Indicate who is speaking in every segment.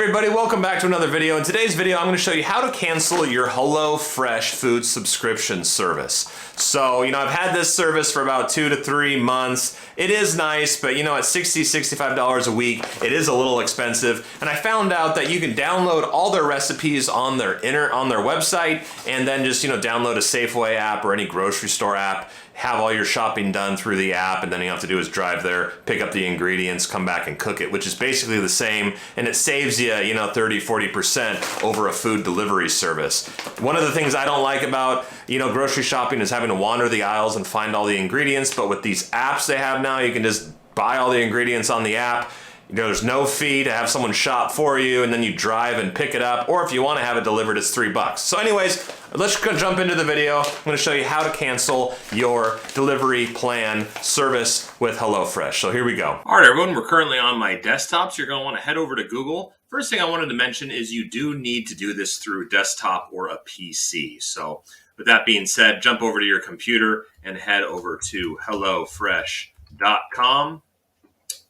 Speaker 1: everybody, welcome back to another video. In today's video, I'm going to show you how to cancel your HelloFresh food subscription service. So, I've had this service for about 2 to 3 months. It is nice, but at $60, $65 a week, it is a little expensive. And I found out that you can download all their recipes on their website, and then just, download a Safeway app or any grocery store app, have all your shopping done through the app, and then you have to do is drive there, pick up the ingredients, come back and cook it, which is basically the same, and it saves you, 30, 40% over a food delivery service. One of the things I don't like about, grocery shopping is having to wander the aisles and find all the ingredients, but with these apps they have now, you can just buy all the ingredients on the app. There's no fee to have someone shop for you, and then you drive and pick it up, or if you want to have it delivered, it's $3. So anyways, let's jump into the video. I'm going to show you how to cancel your delivery plan service with HelloFresh. So here we go. All right, everyone, we're currently on my desktop, so you're going to want to head over to Google. First thing I wanted to mention is you do need to do this through desktop or a PC. So with that being said, jump over to your computer and head over to HelloFresh.com.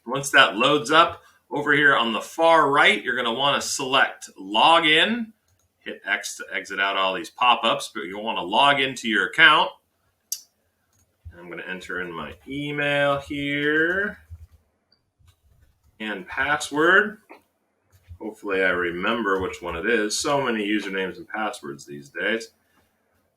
Speaker 1: Once that loads up, over here on the far right, you're going to want to select Login. Hit X to exit out all these pop-ups, but you'll want to log into your account. I'm going to enter in my email here and password. Hopefully I remember which one it is. So many usernames and passwords these days.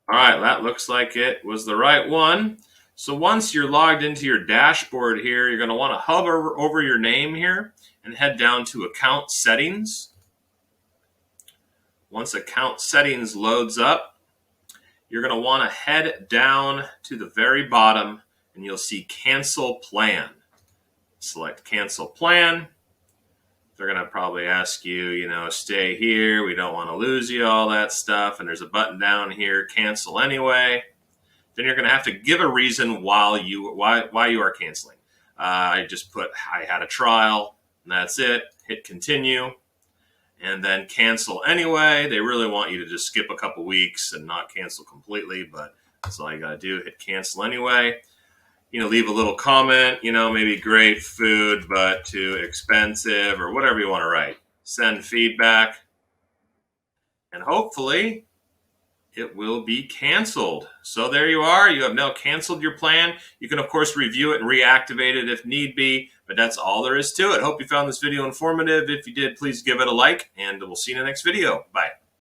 Speaker 1: All right, that looks like it was the right one. So once you're logged into your dashboard here, you're going to want to hover over your name here and head down to Account Settings. Once Account Settings loads up, you're going to want to head down to the very bottom and you'll see Cancel Plan. Select Cancel Plan. They're going to probably ask you, stay here. We don't want to lose you, all that stuff. And there's a button down here, Cancel Anyway. Then you're going to have to give a reason why you are canceling. I just put, I had a trial, and that's it. Hit continue, and then cancel anyway. They really want you to just skip a couple weeks and not cancel completely, but that's all you got to do. Hit cancel anyway. Leave a little comment, maybe great food, but too expensive, or whatever you want to write. Send feedback, and hopefully it will be canceled. So there you are. You have now canceled your plan. You can, of course, review it and reactivate it if need be, but that's all there is to it. Hope you found this video informative. If you did, please give it a like, and we'll see you in the next video. Bye.